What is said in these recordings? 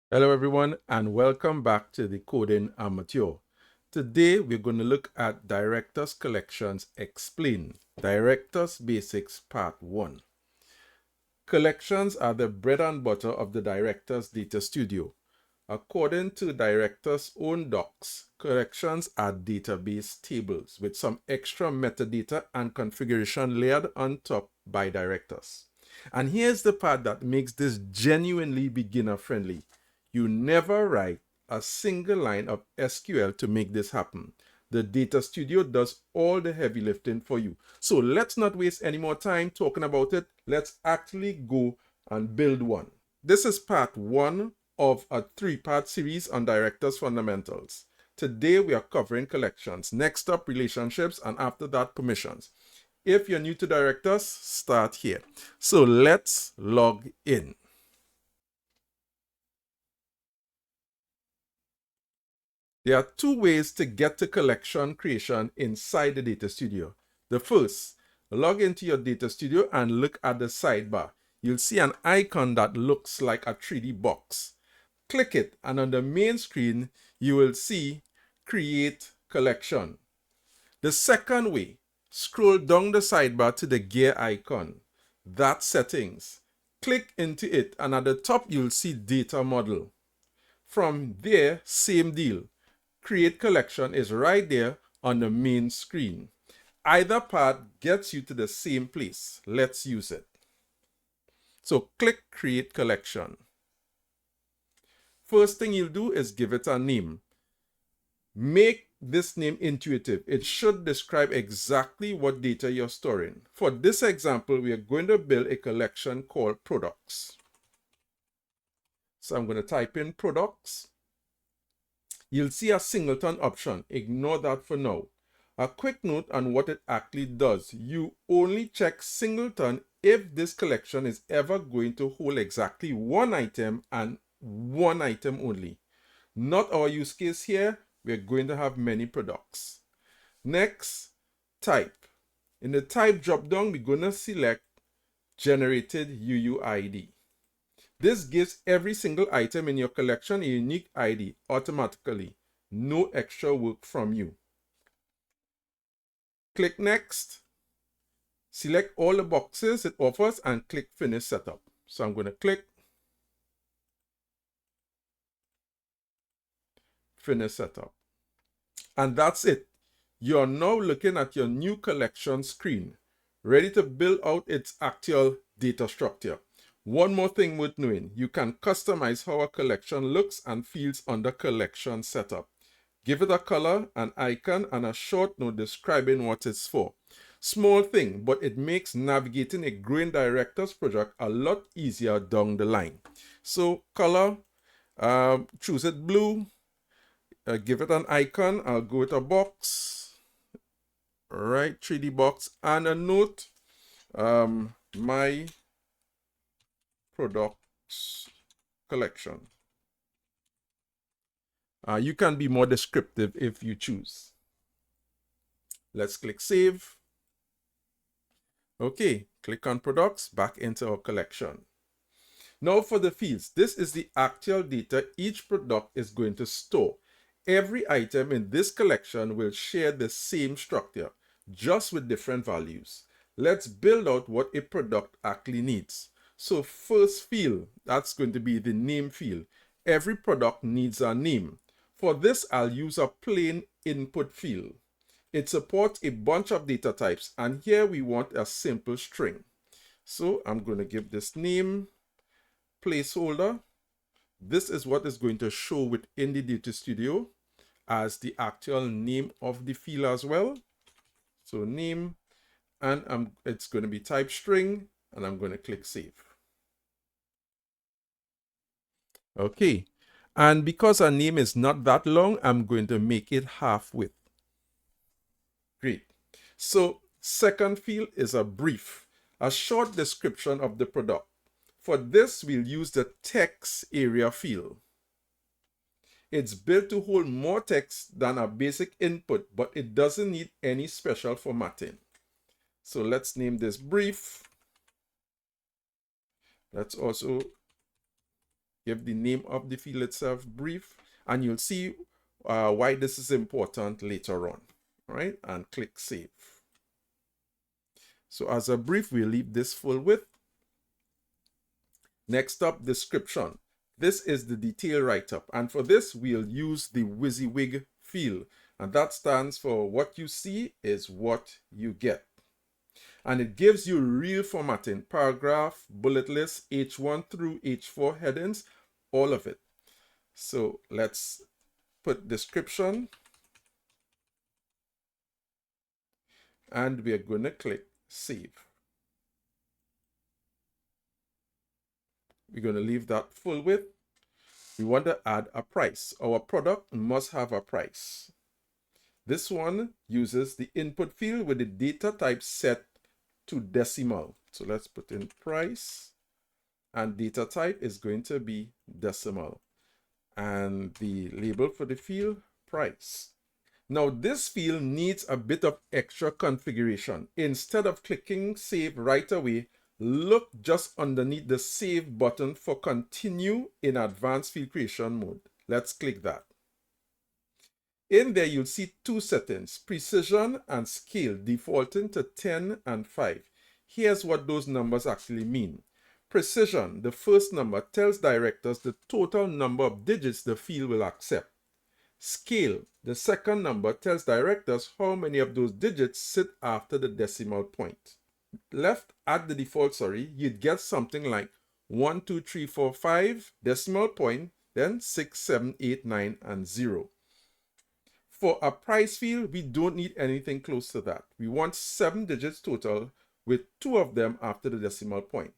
Hello everyone and welcome back to the Coding Amateur. Today we're going to look at Directus Collections Explained, Directus Basics Part 1. Collections are the bread and butter of the Directus Data Studio. According to Directus' own docs, collections are database tables with some extra metadata and configuration layered on top by Directus. And here's the part that makes this genuinely beginner friendly. You never write a single line of SQL to make this happen. The Data Studio does all the heavy lifting for you. So let's not waste any more time talking about it. Let's actually go and build one. This is part 1 of a 3-part series on Directus fundamentals. Today we are covering collections, next up relationships, and after that permissions. If you're new to Directus, start here. So let's log in. There are 2 ways to get to collection creation inside the Data Studio. The first, log into your Data Studio and look at the sidebar. You'll see an icon that looks like a 3D box. Click it and on the main screen, you will see Create Collection. The second way, scroll down the sidebar to the gear icon. That's Settings. Click into it and at the top you'll see Data Model. From there, same deal. Create Collection is right there on the main screen. Either path gets you to the same place. Let's use it. So click Create Collection. First thing you'll do is give it a name. Make this name intuitive. It should describe exactly what data you're storing. For this example, we are going to build a collection called products. So I'm going to type in products. You'll see a singleton option. Ignore that for now. A quick note on what it actually does. You only check singleton if this collection is ever going to hold exactly one item and one item only. Not our use case here. We're going to have many products. Next, type. In the type dropdown, we're going to select Generated UUID. This gives every single item in your collection a unique ID automatically. No extra work from you. Click Next. Select all the boxes it offers and click Finish Setup. So I'm going to click Finish Setup. And that's it. You're now looking at your new collection screen, ready to build out its actual data structure. One more thing worth knowing, you can customize how a collection looks and feels under Collection Setup. Give it a color, an icon, and a short note describing what it's for. Small thing, but it makes navigating a growing Directus project a lot easier down the line. So color, choose it blue, give it an icon. I'll go with a box, right, 3D box, and a note, my products collection. You can be more descriptive if you choose. Let's click Save. Okay, click on Products, back into our collection. Now for the fields, this is the actual data each product is going to store. Every item in this collection will share the same structure, just with different values. Let's build out what a product actually needs. So first field, that's going to be the name field. Every product needs a name. For this, I'll use a plain input field. It supports a bunch of data types, and here we want a simple string. So I'm going to give this name placeholder. This is what is going to show within the Data Studio as the actual name of the field as well. So name, and it's going to be type string, and I'm going to click Save. Okay, and because our name is not that long, I'm going to make it half width. Great. So second field is a brief, a short description of the product. For this, we'll use the text area field. It's built to hold more text than a basic input, but it doesn't need any special formatting. So let's name this brief. Let's also give the name of the field itself brief, and you'll see why this is important later on. All right, and click save. So as a brief, we'll leave this full width. Next up, description. This is the detail write-up, and for this we'll use the WYSIWYG field, and that stands for what you see is what you get. And it gives you real formatting, paragraph, bullet list, H1 through H4 headings, all of it. So let's put description, and we're going to click save. We're going to leave that full width. We want to add a price. Our product must have a price. This one uses the input field with the data type set to decimal. So let's put in price, and data type is going to be decimal. And the label for the field, price. Now this field needs a bit of extra configuration. Instead of clicking save right away, look just underneath the save button for continue in advanced field creation mode. Let's click that. In there, you'll see two settings, precision and scale, defaulting to 10 and 5. Here's what those numbers actually mean. Precision, the first number, tells Directus the total number of digits the field will accept. Scale, the second number, tells Directus how many of those digits sit after the decimal point. Left at the default, you'd get something like 1, 2, 3, 4, 5, decimal point, then 6, 7, 8, 9, and 0. For a price field, we don't need anything close to that. We want 7 digits total with 2 of them after the decimal point.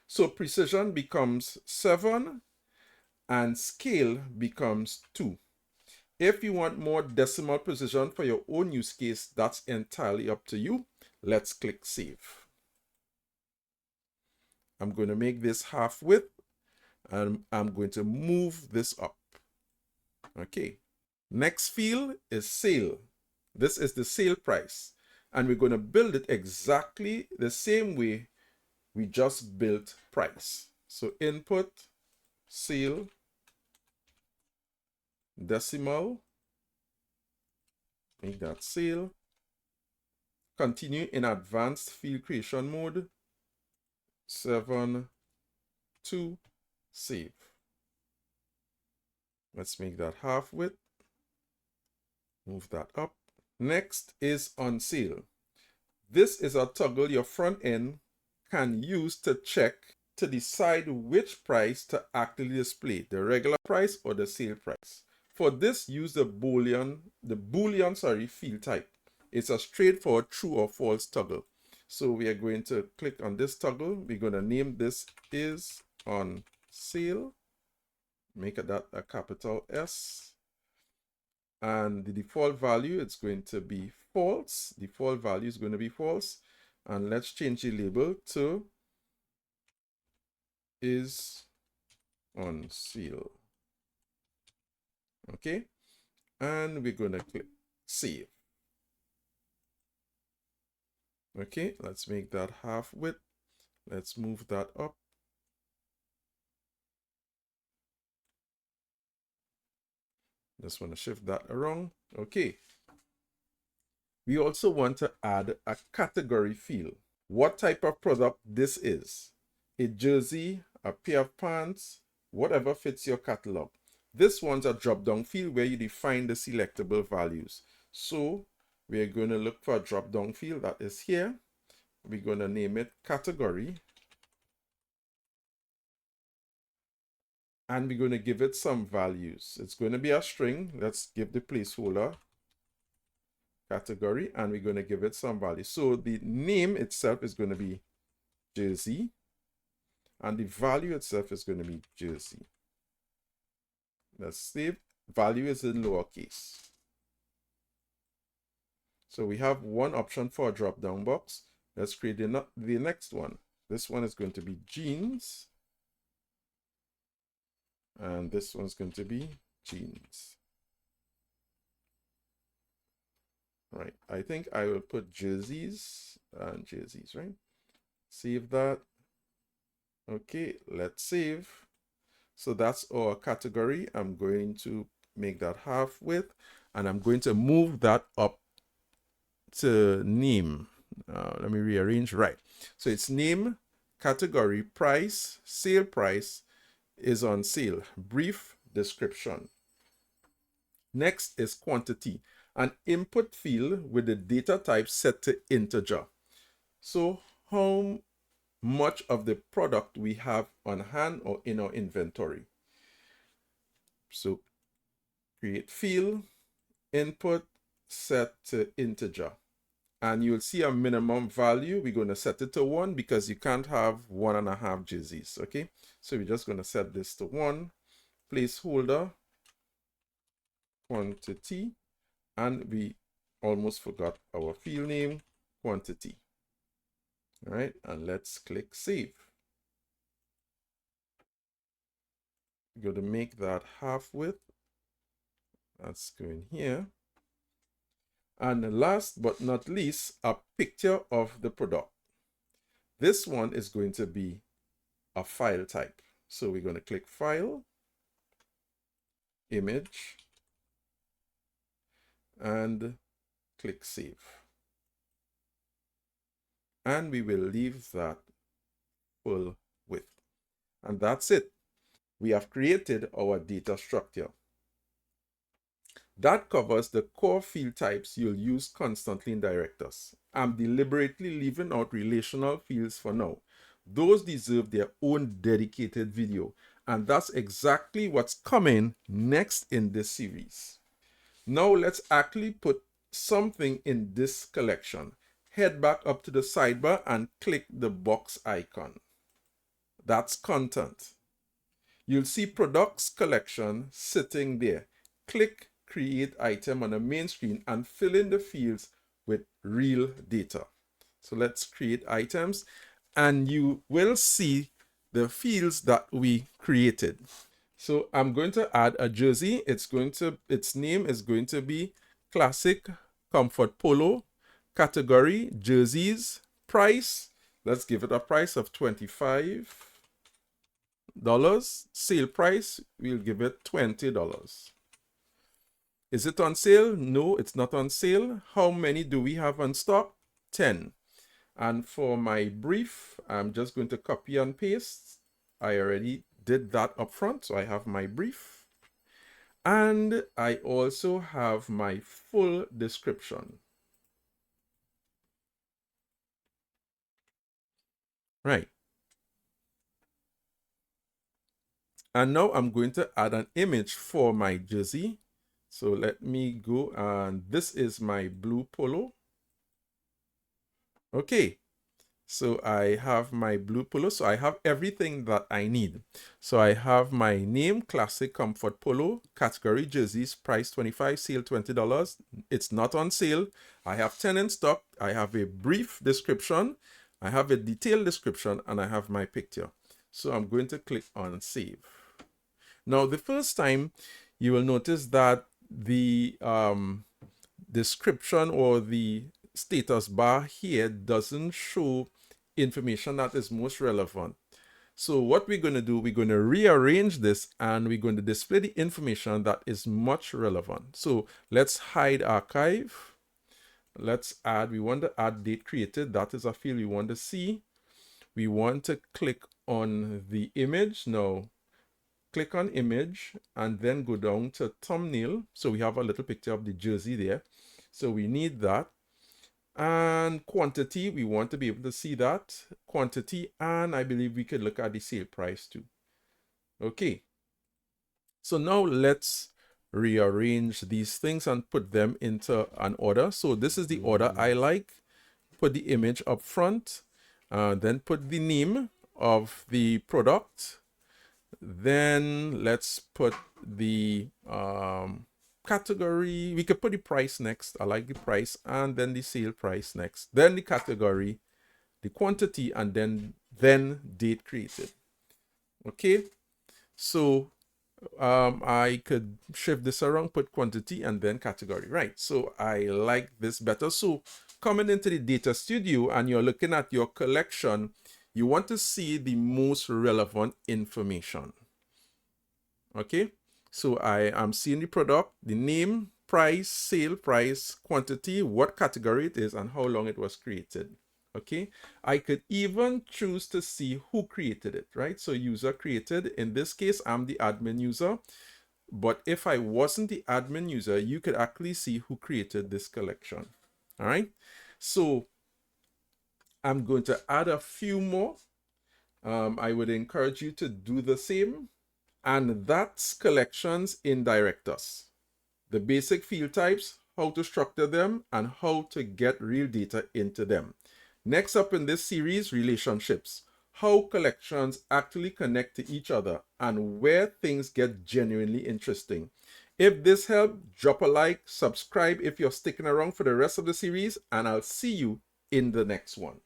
So precision becomes 7 and scale becomes 2. If you want more decimal precision for your own use case, that's entirely up to you. Let's click save. I'm going to make this half width, and I'm going to move this up. Okay. Next field is sale. This is the sale price, and we're going to build it exactly the same way we just built price. So input, sale, decimal, make that sale, continue in advanced field creation mode, 7, 2, save. Let's make that half width. Move that up. Next is on sale. This is a toggle your front end can use to check to decide which price to actually display, the regular price or the sale price. For this, use the boolean field type. It's a straightforward true or false toggle. So we are going to click on this toggle. We're going to name this is on sale. Make that a capital S. And the default value, it's going to be false. Default value is going to be false. And let's change the label to is on sale. Okay. And we're going to click save. Okay, let's make that half width. Let's move that up. Just want to shift that around. Okay. We also want to add a category field. What type of product this is. A jersey, a pair of pants, whatever fits your catalog. This one's a drop-down field where you define the selectable values. So we're going to look for a drop-down field that is here. We're going to name it category. And we're going to give it some values. It's going to be a string. Let's give the placeholder category, and we're going to give it some value. So the name itself is going to be jersey, and the value itself is going to be jersey. Let's save. Value is in lowercase. So we have one option for a drop-down box. Let's create the next one. This one is going to be jeans. And this one's going to be jeans. Right. I think I will put jerseys and jerseys, right? Save that. Okay, let's save. So that's our category. I'm going to make that half width, and I'm going to move that up to name. Let me rearrange. Right. So it's name, category, price, sale price, is on sale, brief description. Next is quantity, an input field with the data type set to integer. So how much of the product we have on hand or in our inventory. So create field, input, set to integer. And you'll see a minimum value. We're going to set it to 1 because you can't have 1.5 jerseys. Okay, so we're just going to set this to 1. Placeholder, quantity, and we almost forgot our field name, quantity. All right, and let's click save. We're going to make that half width. That's going here. And last but not least, a picture of the product. This one is going to be a file type. So we're going to click File, Image, and click Save. And we will leave that full width. And that's it. We have created our data structure. That covers the core field types you'll use constantly in Directus. I'm deliberately leaving out relational fields for now. Those deserve their own dedicated video, and that's exactly what's coming next in this series. Now let's actually put something in this collection. Head back up to the sidebar and click the box icon. That's content. You'll see products collection sitting there. Click create item on the main screen and fill in the fields with real data. So let's create items, and you will see the fields that we created. So I'm going to add a jersey. Its name is going to be Classic Comfort Polo. Category jerseys. Price, let's give it a price of $25. Sale price, we'll give it $20. Is it on sale? No, it's not on sale. How many do we have on stock? 10. And for my brief, I'm just going to copy and paste. I already did that up front, so I have my brief. And I also have my full description. Right. And now I'm going to add an image for my jersey. So let me go, and this is my blue polo. Okay, so I have my blue polo. So I have everything that I need. So I have my name, Classic Comfort Polo, category jerseys, price $25, sale $20. It's not on sale. I have 10 in stock. I have a brief description. I have a detailed description, and I have my picture. So I'm going to click on save. Now, the first time you will notice that the description or the status bar here doesn't show information that is most relevant. So what we're going to do, we're going to rearrange this, and we're going to display the information that is much relevant. So let's hide archive. Let's add, we want to add date created. That is a field we want to see. We want to click on the image. Now, click on image and then go down to thumbnail. So we have a little picture of the jersey there. So we need that. And quantity, we want to be able to see that quantity. And I believe we could look at the sale price too. Okay. So now let's rearrange these things and put them into an order. So this is the order I like. Put the image up front, then put the name of the product. Then let's put the category. We could put the price next. I like the price, and then the sale price next. Then the category, the quantity, and then date created. Okay, so I could shift this around, put quantity, and then category. Right, so I like this better. So coming into the data studio and you're looking at your collection, you want to see the most relevant information. Okay, so I am seeing the product, the name, price, sale price, quantity, what category it is, and how long it was created. Okay, I could even choose to see who created it, right? So user created. In this case, I'm the admin user. But if I wasn't the admin user, you could actually see who created this collection. All right, so I'm going to add a few more. I would encourage you to do the same. And that's collections in Directus. The basic field types, how to structure them, and how to get real data into them. Next up in this series, relationships. How collections actually connect to each other and where things get genuinely interesting. If this helped, drop a like, subscribe if you're sticking around for the rest of the series, and I'll see you in the next one.